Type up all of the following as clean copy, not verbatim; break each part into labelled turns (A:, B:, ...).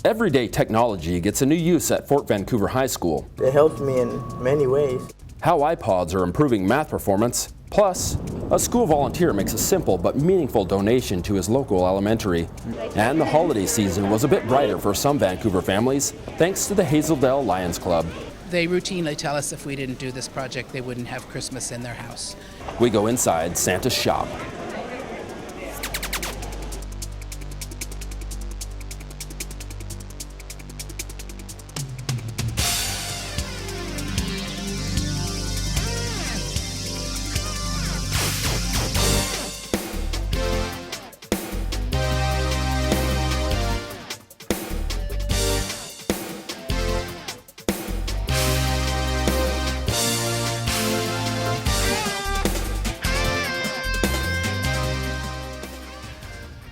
A: Everyday technology gets a new use at Fort Vancouver High School.
B: It helps me in many ways.
A: How iPods are improving math performance, plus a school volunteer makes a simple but meaningful donation to his local elementary. And the holiday season was a bit brighter for some Vancouver families, thanks to the Hazeldale Lions Club.
C: They routinely tell us if we didn't do this project, they wouldn't have Christmas in their house.
A: We go inside Santa's shop.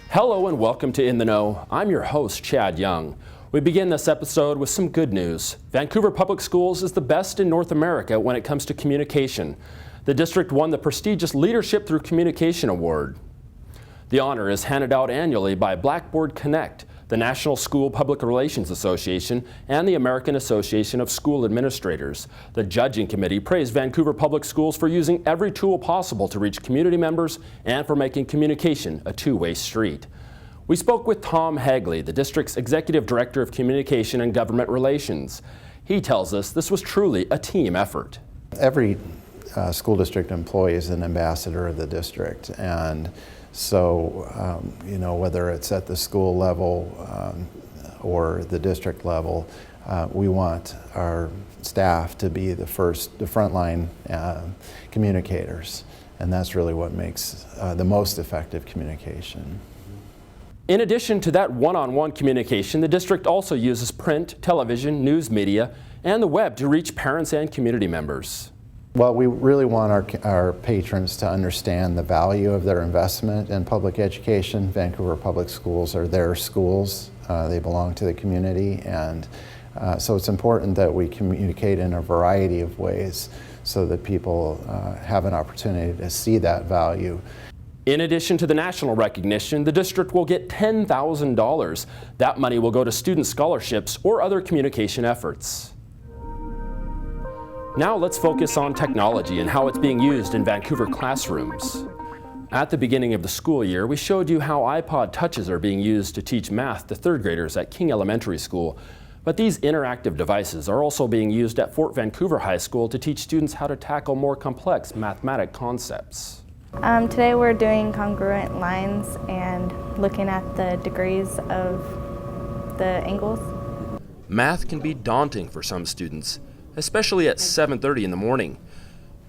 A: Hello and welcome to In the Know. I'm your host, Chad Young. We begin this episode with some good news. Vancouver Public Schools is the best in North America when it comes to communication. The district won the prestigious Leadership Through Communication Award. The honor is handed out annually by Blackboard Connect, the National School Public Relations Association, and the American Association of School Administrators. The judging committee praised Vancouver Public Schools for using every tool possible to reach community members and for making communication a two-way street. We spoke with Tom Hagley, the district's Executive Director of Communication and Government Relations. He tells us this was truly a team effort.
D: Every school district employee is an ambassador of the district, and so, whether it's at the school level or the district level, we want our staff to be the frontline communicators, and that's really what makes the most effective communication.
A: In addition to that one-on-one communication, the district also uses print, television, news media, and the web to reach parents and community members.
D: Well, we really want our patrons to understand the value of their investment in public education. Vancouver Public Schools are their schools. They belong to the community, and so it's important that we communicate in a variety of ways so that people have an opportunity to see that value.
A: In addition to the national recognition, the district will get $10,000. That money will go to student scholarships or other communication efforts. Now let's focus on technology and how it's being used in Vancouver classrooms. At the beginning of the school year, we showed you how iPod touches are being used to teach math to third graders at King Elementary School. But these interactive devices are also being used at Fort Vancouver High School to teach students how to tackle more complex mathematic concepts.
E: Today we're doing congruent lines and looking at the degrees of the angles.
A: Math can be daunting for some students, especially at 7:30 in the morning.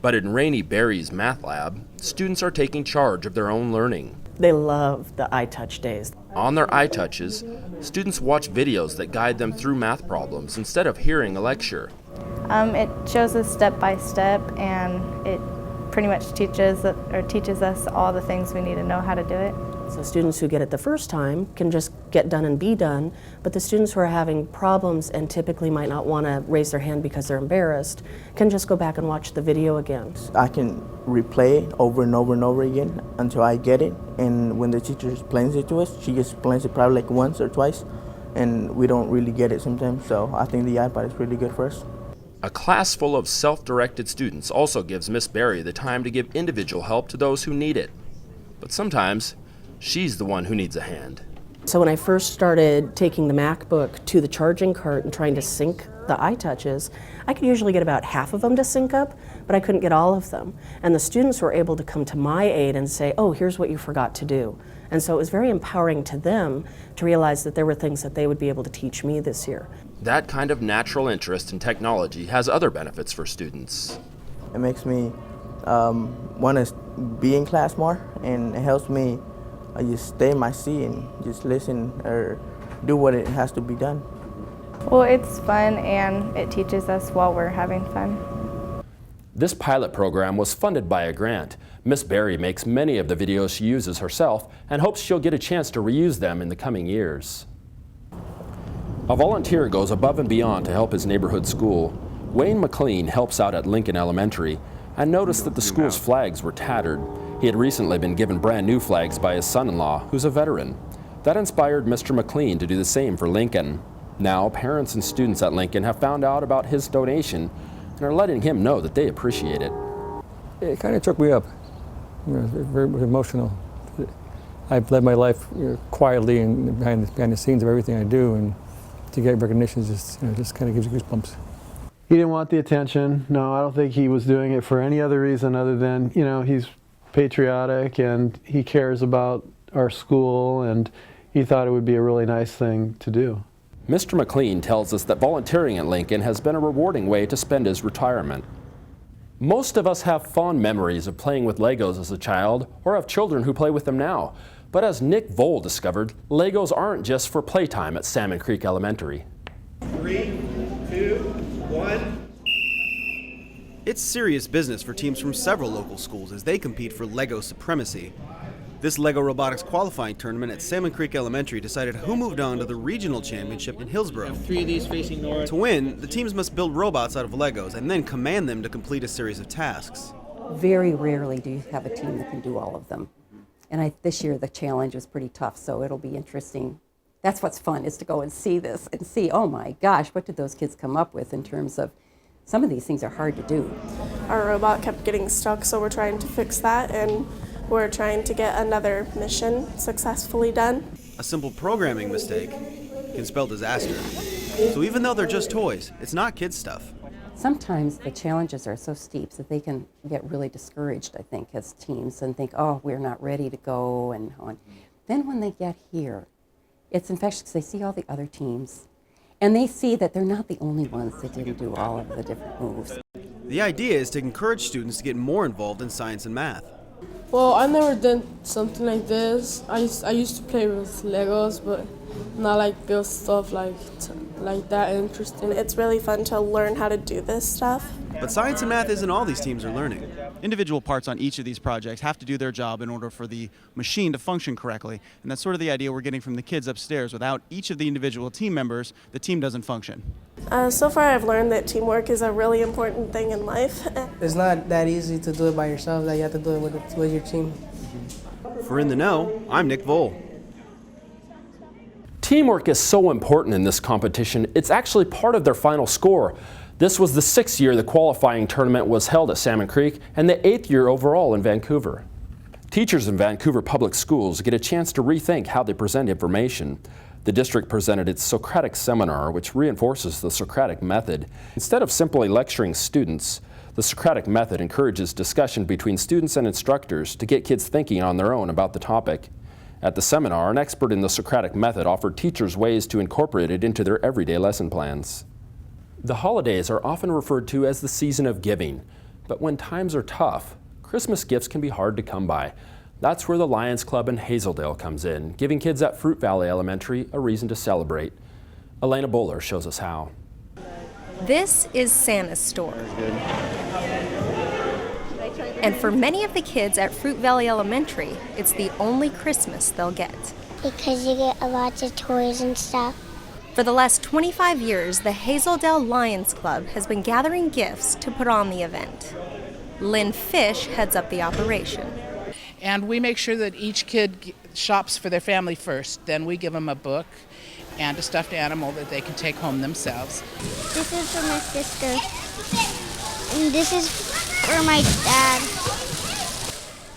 A: But in Rainey Berry's math lab, students are taking charge of their own learning.
F: They love the iTouch days.
A: On their iTouches, students watch videos that guide them through math problems instead of hearing a lecture.
E: It shows us step by step, and it pretty much teaches us all the things we need to know how to do it.
F: So students who get it the first time can just get done and be done, but the students who are having problems and typically might not want to raise their hand because they're embarrassed can just go back and watch the video again.
B: I can replay it over and over and over again until I get it, and when the teacher explains it to us, she just explains it probably like once or twice, and we don't really get it sometimes, so I think the iPod is really good for us.
A: A class full of self-directed students also gives Miss Berry the time to give individual help to those who need it. But sometimes, she's the one who needs a hand.
F: So when I first started taking the MacBook to the charging cart and trying to sync the iTouches, I could usually get about half of them to sync up, but I couldn't get all of them. And the students were able to come to my aid and say, oh, here's what you forgot to do. And so it was very empowering to them to realize that there were things that they would be able to teach me this year.
A: That kind of natural interest in technology has other benefits for students.
B: It makes me want to be in class more, and it helps me just stay in my seat and just listen or do what it has to be done.
E: Well, it's fun and it teaches us while we're having fun.
A: This pilot program was funded by a grant. Miss Berry makes many of the videos she uses herself and hopes she'll get a chance to reuse them in the coming years. A volunteer goes above and beyond to help his neighborhood school. Wayne McLean helps out at Lincoln Elementary and noticed that the school's flags were tattered. He had recently been given brand new flags by his son-in-law, who's a veteran. That inspired Mr. McLean to do the same for Lincoln. Now, parents and students at Lincoln have found out about his donation and are letting him know that they appreciate it.
G: It kind of took me up. Very emotional. I've led my life quietly and behind the scenes of everything I do, and to get recognition is just kind of gives you goosebumps.
H: He didn't want the attention. No, I don't think he was doing it for any other reason other than, he's patriotic and he cares about our school, and he thought it would be a really nice thing to do.
A: Mr. McLean tells us that volunteering at Lincoln has been a rewarding way to spend his retirement. Most of us have fond memories of playing with Legos as a child, or have children who play with them now. But as Nick Vole discovered, Legos aren't just for playtime at Salmon Creek Elementary.
I: 3, 2, 1.
J: It's serious business for teams from several local schools as they compete for Lego supremacy. This Lego Robotics qualifying tournament at Salmon Creek Elementary decided who moved on to the regional championship in Hillsborough.
I: 3 of these facing north.
J: To win, the teams must build robots out of Legos and then command them to complete a series of tasks.
K: Very rarely do you have a team that can do all of them. And this year the challenge was pretty tough, so it'll be interesting. That's what's fun, is to go and see this and see, oh my gosh, what did those kids come up with in terms of, some of these things are hard to do.
L: Our robot kept getting stuck, so we're trying to fix that, and we're trying to get another mission successfully done.
J: A simple programming mistake can spell disaster. So even though they're just toys, it's not kids' stuff.
K: Sometimes the challenges are so steep that they can get really discouraged, I think, as teams, and think, oh, we're not ready to go, and on. Then when they get here, it's infectious because they see all the other teams, and they see that they're not the only ones that didn't do all of the different moves.
J: The idea is to encourage students to get more involved in science and math.
L: Well, I've never done something like this. I used to play with Legos, but not like build stuff like that interesting. It's really fun to learn how to do this stuff.
J: But science and math isn't all these teams are learning. Individual parts on each of these projects have to do their job in order for the machine to function correctly. And that's sort of the idea we're getting from the kids upstairs. Without each of the individual team members, the team doesn't function.
L: So far I've learned that teamwork is a really important thing in life.
M: It's not that easy to do it by yourself, that you have to do it with your team.
J: For In the Know, I'm Nick Vole.
A: Teamwork is so important in this competition, it's actually part of their final score. This was the 6th year the qualifying tournament was held at Salmon Creek and the 8th year overall in Vancouver. Teachers in Vancouver public schools get a chance to rethink how they present information. The district presented its Socratic Seminar, which reinforces the Socratic method. Instead of simply lecturing students, the Socratic method encourages discussion between students and instructors to get kids thinking on their own about the topic. At the seminar, an expert in the Socratic method offered teachers ways to incorporate it into their everyday lesson plans. The holidays are often referred to as the season of giving, but when times are tough, Christmas gifts can be hard to come by. That's where the Lions Club in Hazeldale comes in, giving kids at Fruit Valley Elementary a reason to celebrate. Elena Bowler shows us how.
N: This is Santa's store. And for many of the kids at Fruit Valley Elementary, it's the only Christmas they'll get.
O: Because you get lots of toys and stuff.
N: For the last 25 years, the Hazeldale Lions Club has been gathering gifts to put on the event. Lynn Fish heads up the operation.
C: And we make sure that each kid shops for their family first. Then we give them a book and a stuffed animal that they can take home themselves.
O: This is for my sister. And this is for my dad.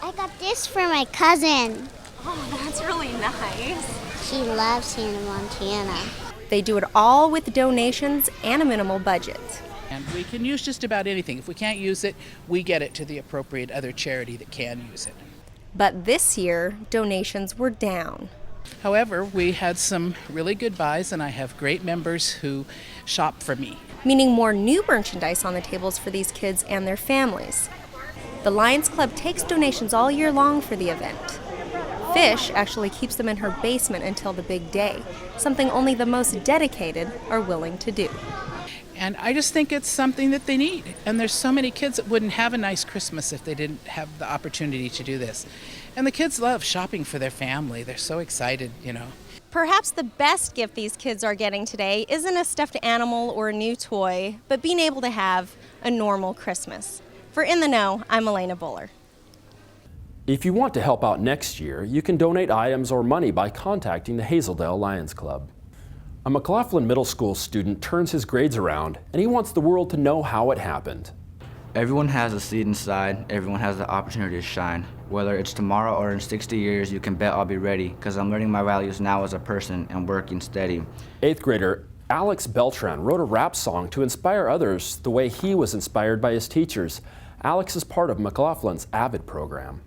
O: I got this for my cousin.
N: Oh, that's really nice.
O: She loves Hannah Montana.
N: They do it all with donations and a minimal budget.
C: And we can use just about anything. If we can't use it, we get it to the appropriate other charity that can use it.
N: But this year, donations were down.
C: However, we had some really good buys, and I have great members who shop for me.
N: Meaning more new merchandise on the tables for these kids and their families. The Lions Club takes donations all year long for the event. Fish actually keeps them in her basement until the big day, something only the most dedicated are willing to do.
C: And I just think it's something that they need. And there's so many kids that wouldn't have a nice Christmas if they didn't have the opportunity to do this. And the kids love shopping for their family. They're so excited, you know.
N: Perhaps the best gift these kids are getting today isn't a stuffed animal or a new toy, but being able to have a normal Christmas. For In the Know, I'm Elena Bowler.
A: If you want to help out next year, you can donate items or money by contacting the Hazeldale Lions Club. A McLaughlin Middle School student turns his grades around, and he wants the world to know how it happened.
P: Everyone has a seed inside. Everyone has the opportunity to shine. Whether it's tomorrow or in 60 years, you can bet I'll be ready, because I'm learning my values now as a person and working steady.
A: 8th grader Alex Beltran wrote a rap song to inspire others the way he was inspired by his teachers. Alex is part of McLaughlin's AVID program,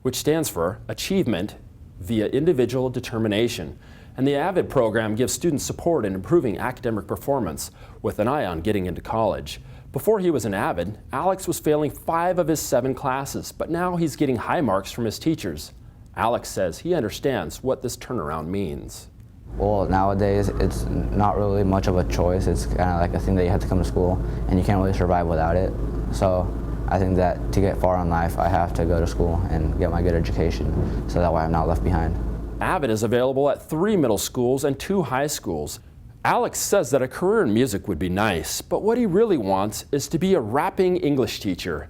A: which stands for Achievement via Individual Determination. And the AVID program gives students support in improving academic performance with an eye on getting into college. Before he was an AVID, Alex was failing 5 of his 7 classes, but now he's getting high marks from his teachers. Alex says he understands what this turnaround means.
P: Well, nowadays it's not really much of a choice. It's kind of like a thing that you have to come to school and you can't really survive without it. So I think that to get far in life, I have to go to school and get my good education so that way I'm not left behind.
A: AVID is available at 3 middle schools and 2 high schools. Alex says that a career in music would be nice, but what he really wants is to be a rapping English teacher.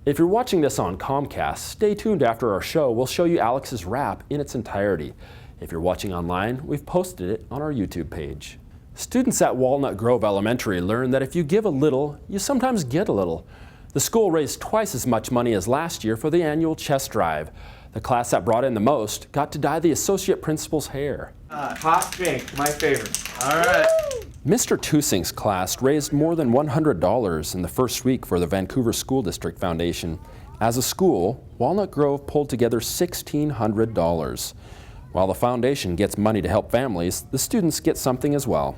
A: If you're watching this on Comcast, stay tuned after our show. We'll show you Alex's rap in its entirety. If you're watching online, we've posted it on our YouTube page. Students at Walnut Grove Elementary learn that if you give a little, you sometimes get a little. The school raised twice as much money as last year for the annual chess drive. The class that brought in the most got to dye the associate principal's hair.
I: Hot pink, my favorite. All right.
A: Mr. Tusing's class raised more than $100 in the first week for the Vancouver School District Foundation. As a school, Walnut Grove pulled together $1,600. While the foundation gets money to help families, the students get something as well.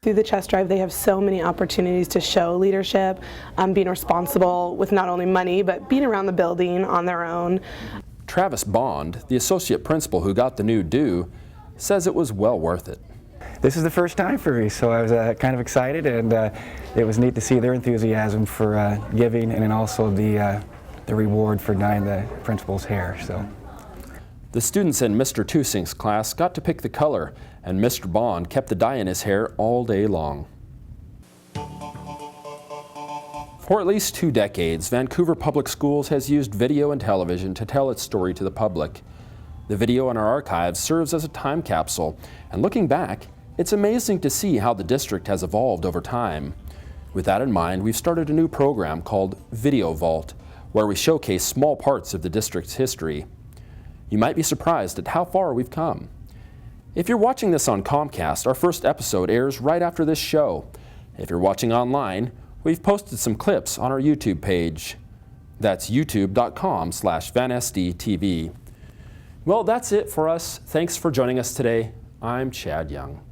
Q: Through the chess drive, they have so many opportunities to show leadership, being responsible with not only money, but being around the building on their own.
A: Travis Bond, the associate principal who got the new do, says it was well worth it.
R: This is the first time for me, so I was kind of excited, and it was neat to see their enthusiasm for giving, and then also the reward for dyeing the principal's hair. So.
A: The students in Mr. Tusing's class got to pick the color, and Mr. Bond kept the dye in his hair all day long. For at least 2 decades, Vancouver Public Schools has used video and television to tell its story to the public. The video in our archives serves as a time capsule, and looking back, it's amazing to see how the district has evolved over time. With that in mind, we've started a new program called Video Vault, where we showcase small parts of the district's history. You might be surprised at how far we've come. If you're watching this on Comcast, our first episode airs right after this show. If you're watching online, we've posted some clips on our YouTube page. That's youtube.com/VanSDTV. Well, that's it for us. Thanks for joining us today. I'm Chad Young.